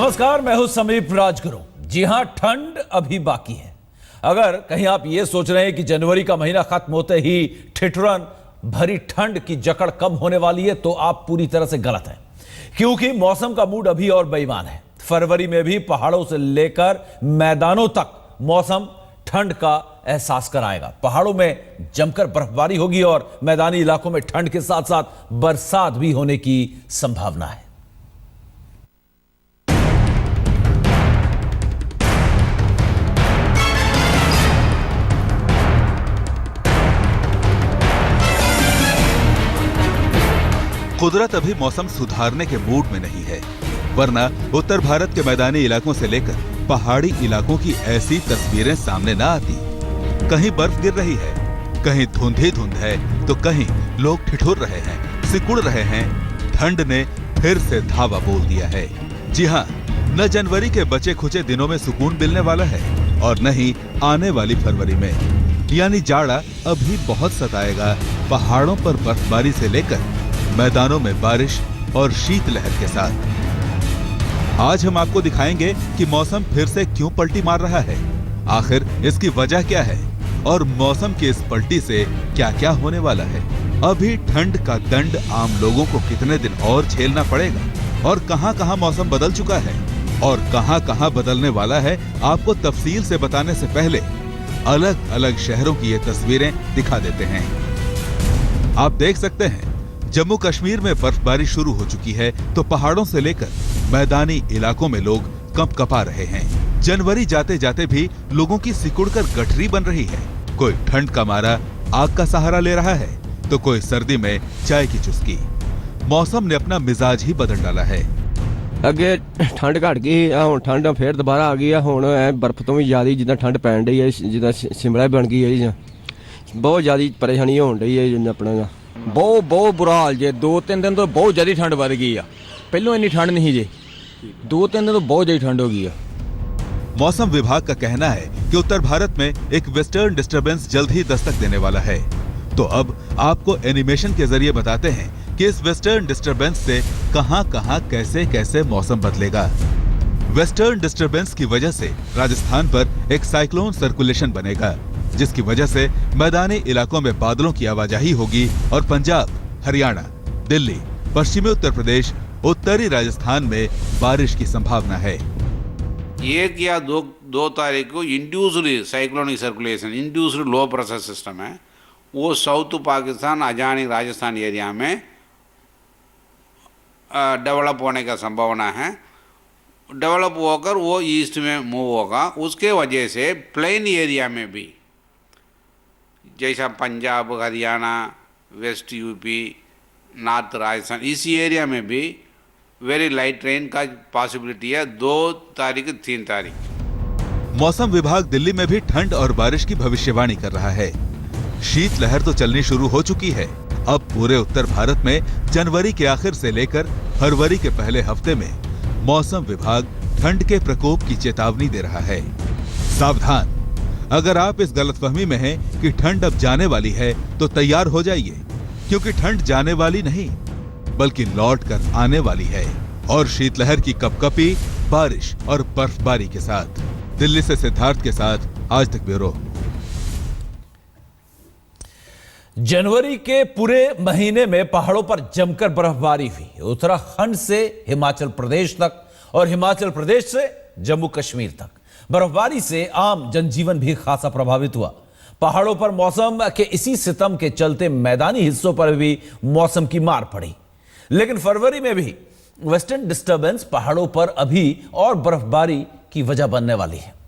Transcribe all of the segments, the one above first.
नमस्कार, मैं हूं समीप राजगुरु। जी हां, ठंड अभी बाकी है। अगर कहीं आप ये सोच रहे हैं कि जनवरी का महीना खत्म होते ही ठिठुरन भरी ठंड की जकड़ कम होने वाली है, तो आप पूरी तरह से गलत हैं, क्योंकि मौसम का मूड अभी और बेईमान है। फरवरी में भी पहाड़ों से लेकर मैदानों तक मौसम ठंड का एहसास कराएगा। पहाड़ों में जमकर बर्फबारी होगी और मैदानी इलाकों में ठंड के साथ साथ बरसात भी होने की संभावना है। कुदरत अभी मौसम सुधारने के मूड में नहीं है, वरना उत्तर भारत के मैदानी इलाकों से लेकर पहाड़ी इलाकों की ऐसी तस्वीरें सामने ना आती। कहीं बर्फ गिर रही है, कहीं धुंध ही धुंध है, तो कहीं लोग ठिठुर रहे हैं, सिकुड़ रहे हैं। ठंड ने फिर से धावा बोल दिया है। जी हाँ, न जनवरी के बचे खुचे दिनों में सुकून मिलने वाला है और न ही आने वाली फरवरी में। यानी जाड़ा अभी बहुत सताएगा, पहाड़ों पर बर्फबारी से लेकर मैदानों में बारिश और शीतलहर के साथ। आज हम आपको दिखाएंगे कि मौसम फिर से क्यों पलटी मार रहा है, आखिर इसकी वजह क्या है और मौसम की इस पलटी से क्या क्या होने वाला है। अभी ठंड का दंड आम लोगों को कितने दिन और झेलना पड़ेगा और कहां-कहां मौसम बदल चुका है और कहां-कहां बदलने वाला है, आपको तफसील से बताने से पहले अलग अलग शहरों की ये तस्वीरें दिखा देते हैं। आप देख सकते हैं, जम्मू कश्मीर में बर्फबारी शुरू हो चुकी है, तो पहाड़ों से लेकर मैदानी इलाकों में लोग कंपकपा रहे हैं। जनवरी जाते जाते भी लोगों की सिकुड़कर गठरी बन रही है। कोई ठंड का मारा आग का सहारा ले रहा है, तो कोई सर्दी में चाय की चुस्की। मौसम ने अपना मिजाज ही बदल डाला है। अगे ठंड घट गई, हुण ठंड फिर दोबारा आ गई है। हुण बर्फ तो भी ज्यादा जिद्दां ठंड पैण रही है, जिद्दां शिमला बन गई है। बहुत ज्यादा परेशानी होण रही है अपना। बहुत बुरा हाल जे। 2-3 दिन तो बहुत ज्यादा ठंड बढ़ गई है। पहलों इतनी ठंड नहीं जे, 2-3 दिन तो बहुत ज्यादा ठंड हो गई है। मौसम विभाग का कहना है कि उत्तर भारत में एक वेस्टर्न डिस्टर्बेंस जल्द ही दस्तक देने वाला है। तो अब आपको एनिमेशन के जरिए बताते हैं कि इस वेस्टर्न डिस्टर्बेंस से कहां-कहां कैसे-कैसे मौसम बदलेगा। वेस्टर्न डिस्टर्बेंस की वजह से राजस्थान पर एक साइक्लोन सर्कुलेशन बनेगा, जिसकी वजह से मैदानी इलाकों में बादलों की आवाजाही होगी और पंजाब, हरियाणा, दिल्ली, पश्चिमी उत्तर प्रदेश, उत्तरी राजस्थान में बारिश की संभावना है। 1 या 2 तारीख को induced cyclonic circulation, induced low pressure system है, वो साउथ पाकिस्तान, अजानी राजस्थान एरिया में डेवलप होने का संभावना है। डेवलप होकर वो ईस्ट में मूव होगा। उसके वजह से प्लेन एरिया में भी, जैसा Punjab, Haryana, west UP, north Rajasthan, इसी एरिया में भी वेरी लाइट रेन का पॉसिबिलिटी है 2 तारीख 3 तारीख। मौसम विभाग दिल्ली में भी ठंड और बारिश की भविष्यवाणी कर रहा है। शीतलहर तो चलनी शुरू हो चुकी है। अब पूरे उत्तर भारत में जनवरी के आखिर से लेकर फरवरी के पहले हफ्ते में मौसम विभाग ठंड के प्रकोप की चेतावनी दे रहा है। सावधान, अगर आप इस गलतफहमी में हैं कि ठंड अब जाने वाली है, तो तैयार हो जाइए, क्योंकि ठंड जाने वाली नहीं बल्कि लौट कर आने वाली है, और शीतलहर की कपकपी, बारिश और बर्फबारी के साथ। दिल्ली से सिद्धार्थ के साथ आज तक ब्यूरो। जनवरी के पूरे महीने में पहाड़ों पर जमकर बर्फबारी हुई। उत्तराखंड से हिमाचल प्रदेश तक और हिमाचल प्रदेश से जम्मू कश्मीर तक बर्फबारी से आम जनजीवन भी खासा प्रभावित हुआ। पहाड़ों पर मौसम के इसी सितम के चलते मैदानी हिस्सों पर भी मौसम की मार पड़ी। लेकिन फरवरी में भी वेस्टर्न डिस्टर्बेंस पहाड़ों पर अभी और बर्फबारी की वजह बनने वाली है।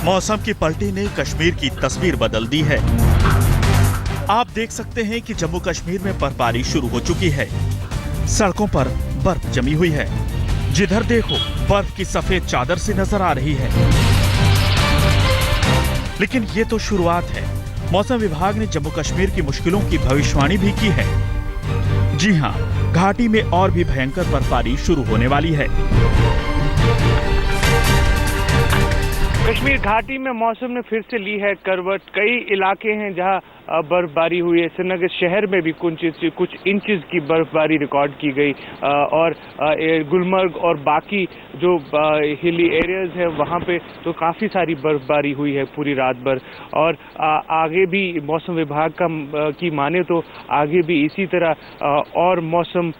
मौसम की पलटी ने कश्मीर की तस्वीर बदल दी है। आप देख सकते हैं कि जम्मू कश्मीर में बर्फबारी शुरू हो चुकी है। सड़कों पर बर्फ जमी हुई है। जिधर देखो बर्फ की सफेद चादर सी नजर आ रही है। लेकिन ये तो शुरुआत है। मौसम विभाग ने जम्मू कश्मीर की मुश्किलों की भविष्यवाणी भी की है। जी हां, घाटी में और भी भयंकर बर्फबारी शुरू होने वाली है। कश्मीर घाटी में मौसम ने फिर से ली है करवट। कई इलाके हैं जहां बर्फबारी हुई है। श्रीनगर शहर में भी कुछ इंचेस की बर्फबारी रिकॉर्ड की गई और गुलमर्ग और बाकी जो हिली एरियाज है वहाँ पे तो काफ़ी सारी बर्फबारी हुई है पूरी रात भर। और आगे भी मौसम विभाग की माने तो आगे भी इसी तरह और मौसम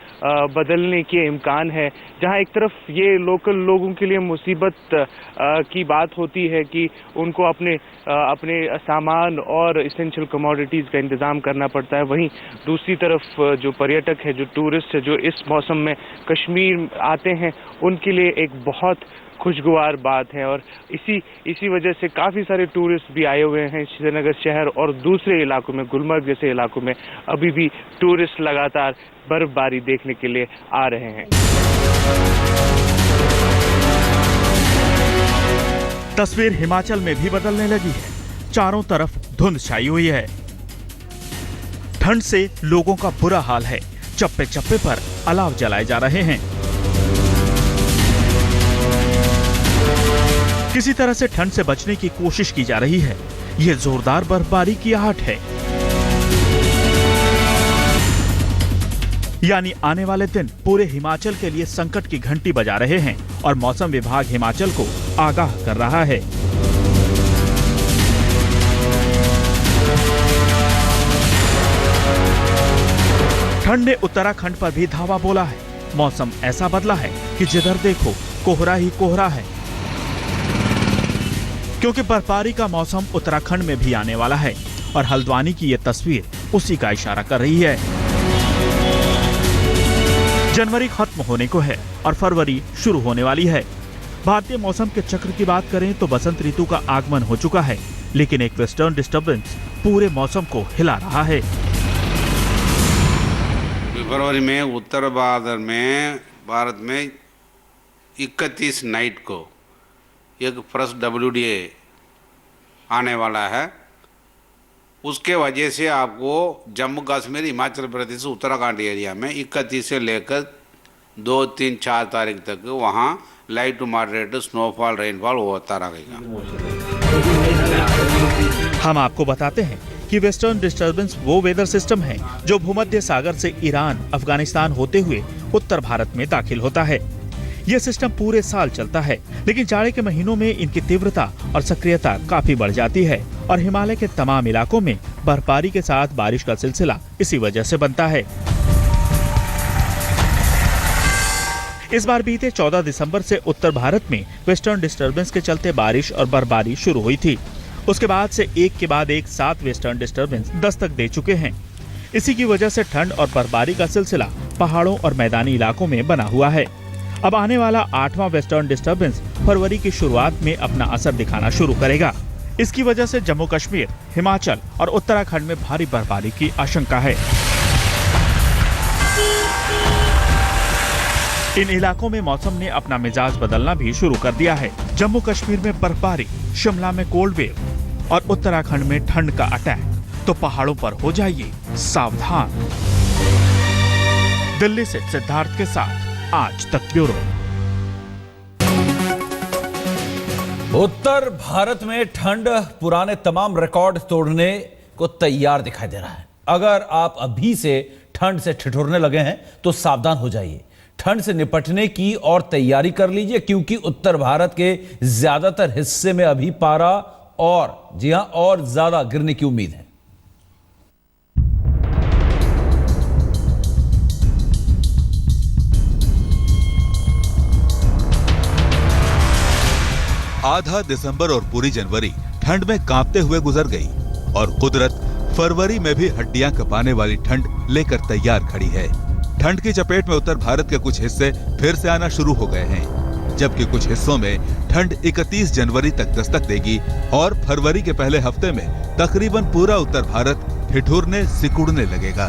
बदलने के इम्कान है। जहाँ एक तरफ ये लोकल लोगों के लिए मुसीबत की बात होती है कि उनको अपने सामान और इसेंशियल कमोडिटीज़ का इंतज़ाम करना पड़ता है, वहीं दूसरी तरफ जो पर्यटक है, जो टूरिस्ट है, जो इस मौसम में कश्मीर आते हैं, उनके लिए एक बहुत खुशगवार बात है। और इसी वजह से काफ़ी सारे टूरिस्ट भी आए हुए हैं श्रीनगर शहर और दूसरे इलाकों में, गुलमर्ग जैसे इलाकों में अभी भी टूरिस्ट लगातार बर्फबारी देखने के लिए आ रहे हैं। तस्वीर हिमाचल में भी बदलने लगी है। चारों तरफ धुंध छाई हुई है। ठंड से लोगों का बुरा हाल है। चप्पे चप्पे पर अलाव जलाए जा रहे हैं। किसी तरह से ठंड से बचने की कोशिश की जा रही है। यह जोरदार बर्फबारी की आहट है। यानी आने वाले दिन पूरे हिमाचल के लिए संकट की घंटी बजा रहे हैं और मौसम विभाग हिमाचल को आगाह कर रहा है। ठंड ने उत्तराखंड पर भी धावा बोला है। मौसम ऐसा बदला है कि जिधर देखो कोहरा ही कोहरा है, क्योंकि बर्फबारी का मौसम उत्तराखंड में भी आने वाला है और हल्द्वानी की ये तस्वीर उसी का इशारा कर रही है। जनवरी खत्म होने को है और फरवरी शुरू होने वाली है। भारतीय मौसम के चक्र की बात करें तो बसंत ऋतु का आगमन हो चुका है, लेकिन एक वेस्टर्न डिस्टर्बेंस पूरे मौसम को हिला रहा है। फरवरी में उत्तर भारत में 31 नाइट को एक फर्स्ट WDA आने वाला है। उसके वजह से आपको जम्मू कश्मीर, हिमाचल प्रदेश, उत्तराखंड एरिया में 31 से लेकर 2, 3, 4 तारीख तक वहाँ light to moderate snowfall, rainfall होता रहेगा। हम आपको बताते हैं कि वेस्टर्न डिस्टर्बेंस वो वेदर सिस्टम है जो भूमध्य सागर से ईरान, अफगानिस्तान होते हुए उत्तर भारत में दाखिल होता है। यह सिस्टम पूरे साल चलता है, लेकिन जाड़े के महीनों में इनकी तीव्रता और सक्रियता काफी बढ़ जाती है और हिमालय के तमाम इलाकों में बर्फबारी के साथ बारिश का सिलसिला इसी वजह से बनता है। इस बार बीते 14 दिसंबर से उत्तर भारत में वेस्टर्न डिस्टर्बेंस के चलते बारिश और बर्फबारी शुरू हुई थी। उसके बाद से एक के बाद एक 7 वेस्टर्न डिस्टर्बेंस दस्तक दे चुके हैं। इसी की वजह से ठंड और बर्फबारी का सिलसिला पहाड़ों और मैदानी इलाकों में बना हुआ है। अब आने वाला 8वां वेस्टर्न डिस्टर्बेंस फरवरी की शुरुआत में अपना असर दिखाना शुरू करेगा। इसकी वजह से जम्मू कश्मीर, हिमाचल और उत्तराखंड में भारी बर्फबारी की आशंका है। इन इलाकों में मौसम ने अपना मिजाज बदलना भी शुरू कर दिया है। जम्मू कश्मीर में बर्फबारी, शिमला में कोल्ड वेव और उत्तराखंड में ठंड का अटैक, तो पहाड़ों पर हो जाइए सावधान। दिल्ली से सिद्धार्थ के साथ आज तक ब्यूरो। उत्तर भारत में ठंड पुराने तमाम रिकॉर्ड तोड़ने को तैयार दिखाई दे रहा है। अगर आप अभी से ठंड से ठिठुरने लगे हैं तो सावधान हो जाइए। ठंड से निपटने की और तैयारी कर लीजिए, क्योंकि उत्तर भारत के ज्यादातर हिस्से में अभी पारा और जी हां और ज्यादा गिरने की उम्मीद है। आधा दिसंबर और पूरी जनवरी ठंड में कांपते हुए गुजर गई और कुदरत फरवरी में भी हड्डियां कपाने वाली ठंड लेकर तैयार खड़ी है। ठंड की चपेट में उत्तर भारत के कुछ हिस्से फिर से आना शुरू हो गए हैं, जबकि कुछ हिस्सों में ठंड 31 जनवरी तक दस्तक देगी और फरवरी के पहले हफ्ते में तकरीबन पूरा उत्तर भारत ठिठुरने सिकुड़ने लगेगा।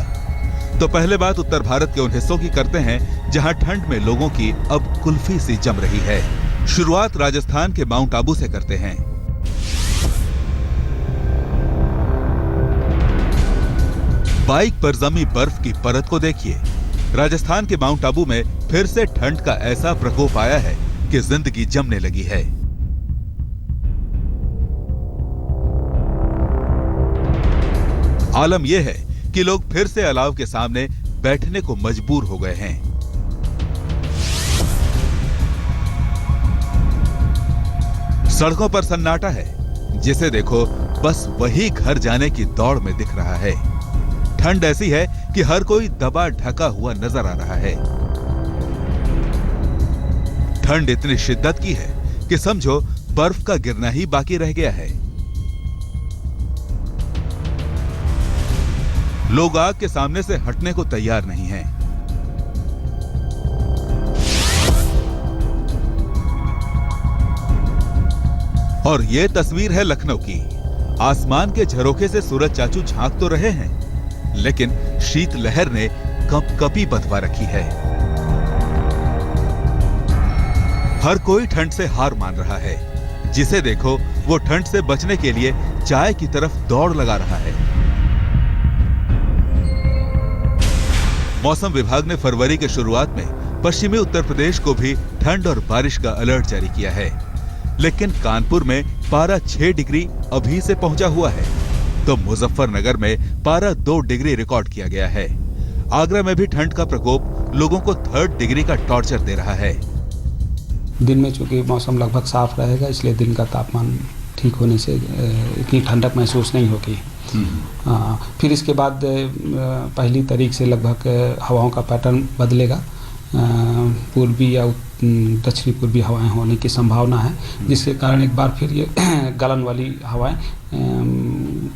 तो पहले बात उत्तर भारत के उन हिस्सों की करते हैं जहां ठंड में लोगों की अब कुल्फी सी जम रही है। शुरुआत राजस्थान के माउंट आबू से करते हैं। बाइक पर जमी बर्फ की परत को देखिए। राजस्थान के माउंट आबू में फिर से ठंड का ऐसा प्रकोप आया है कि जिंदगी जमने लगी है। आलम यह है कि लोग फिर से अलाव के सामने बैठने को मजबूर हो गए हैं। सड़कों पर सन्नाटा है, जिसे देखो बस वही घर जाने की दौड़ में दिख रहा है। ठंड ऐसी है कि हर कोई दबा ढका हुआ नजर आ रहा है। ठंड इतनी शिद्दत की है कि समझो बर्फ का गिरना ही बाकी रह गया है। लोग आग के सामने से हटने को तैयार नहीं हैं। और यह तस्वीर है लखनऊ की। आसमान के झरोखे से सूरज चाचू झांक तो रहे हैं, लेकिन शीतलहर ने कंपकपी बंधवा रखी है। हर कोई ठंड से हार मान रहा है। जिसे देखो वो ठंड से बचने के लिए चाय की तरफ दौड़ लगा रहा है। मौसम विभाग ने फरवरी के शुरुआत में पश्चिमी उत्तर प्रदेश को भी ठंड और बारिश का अलर्ट जारी किया है, लेकिन कानपुर में पारा 6 डिग्री अभी से पहुंचा हुआ है, तो मुजफ्फरनगर में पारा 2 डिग्री रिकॉर्ड किया गया है। आगरा में भी ठंड का प्रकोप लोगों को 3rd डिग्री का टॉर्चर दे रहा है। दिन में चूंकि मौसम लगभग साफ रहेगा, इसलिए दिन का तापमान ठीक होने से इतनी ठंडक महसूस नहीं होगी। फिर इसके बाद 1 तारीख से लगभग हवाओं का पैटर्न बदलेगा। पूर्वी या दक्षिणी पूर्वी हवाएं होने की संभावना है, जिसके कारण एक बार फिर ये गलन वाली हवाएं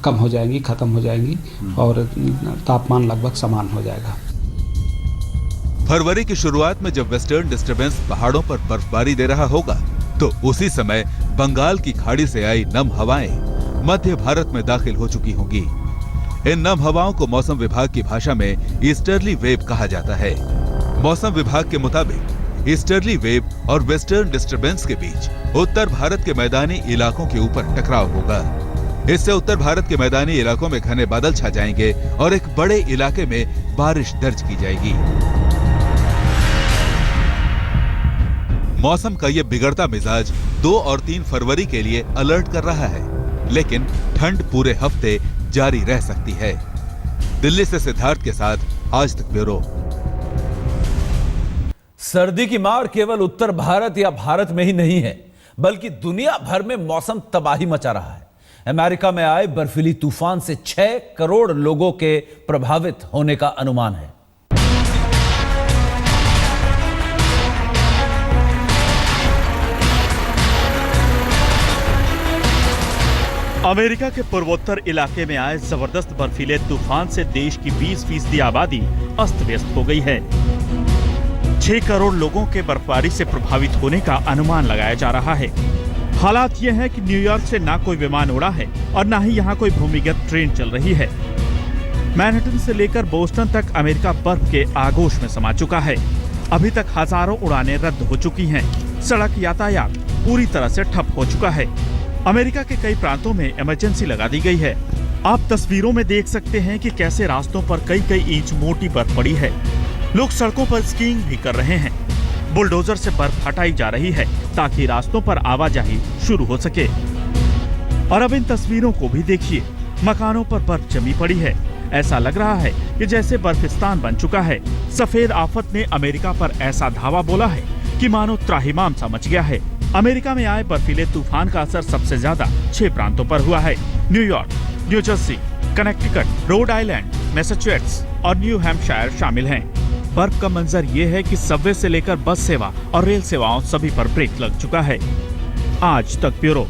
कम हो जाएंगी, खत्म हो जाएंगी और तापमान लगभग समान हो जाएगा। फरवरी की शुरुआत में जब वेस्टर्न डिस्टर्बेंस पहाड़ों पर बर्फबारी दे रहा होगा, तो उसी समय बंगाल की खाड़ी से आई नम हवाएं मध्य भारत में दाखिल हो चुकी होंगी। इन नम हवाओं को मौसम विभाग की भाषा में ईस्टर्ली वेव कहा जाता है। मौसम विभाग के मुताबिक ईस्टर्ली वेव और वेस्टर्न डिस्टर्बेंस के बीच उत्तर भारत के मैदानी इलाकों के ऊपर टकराव होगा। इससे उत्तर भारत के मैदानी इलाकों में घने बादल छा जाएंगे और एक बड़े इलाके में बारिश दर्ज की जाएगी। मौसम का ये बिगड़ता मिजाज 2 और 3 फरवरी के लिए अलर्ट कर रहा है, लेकिन ठंड पूरे हफ्ते जारी रह सकती है। दिल्ली से सिद्धार्थ के साथ आज तक ब्यूरो। सर्दी की मार केवल उत्तर भारत या भारत में ही नहीं है, बल्कि दुनिया भर में मौसम तबाही मचा रहा है। अमेरिका में आए बर्फीली तूफान से 6 करोड़ लोगों के प्रभावित होने का अनुमान है। अमेरिका के पूर्वोत्तर इलाके में आए जबरदस्त बर्फीले तूफान से देश की 20% आबादी अस्त व्यस्त हो गई है। 6 करोड़ लोगों के बर्फबारी से प्रभावित होने का अनुमान लगाया जा रहा है। हालात ये है कि न्यूयॉर्क से ना कोई विमान उड़ा है और ना ही यहाँ कोई भूमिगत ट्रेन चल रही है। मैनहट्टन से लेकर बोस्टन तक अमेरिका बर्फ के आगोश में समा चुका है। अभी तक हजारों उड़ानें रद्द हो चुकी हैं। सड़क यातायात पूरी तरह से ठप हो चुका है। अमेरिका के कई प्रांतों में इमरजेंसी लगा दी गई है। आप तस्वीरों में देख सकते हैं कि कैसे रास्तों पर कई इंच मोटी बर्फ पड़ी है। लोग सड़कों पर स्कीइंग भी कर रहे हैं। बुलडोजर से बर्फ हटाई जा रही है ताकि रास्तों पर आवाजाही शुरू हो सके। और अब इन तस्वीरों को भी देखिए, मकानों पर बर्फ जमी पड़ी है। ऐसा लग रहा है कि जैसे बर्फिस्तान बन चुका है। सफेद आफत ने अमेरिका पर ऐसा धावा बोला है कि मानो त्राहिमाम सा मच गया है। अमेरिका में आए बर्फीले तूफान का असर सबसे ज्यादा 6 प्रांतों पर हुआ है। New York, new Jersey, Connecticut, Rhode Island, Massachusetts और न्यू हैम्पशायर शामिल हैं। बर्फ का मंजर ये है कि सबवे से लेकर बस सेवा और रेल सेवाओं सभी पर ब्रेक लग चुका है। आज तक ब्यूरो।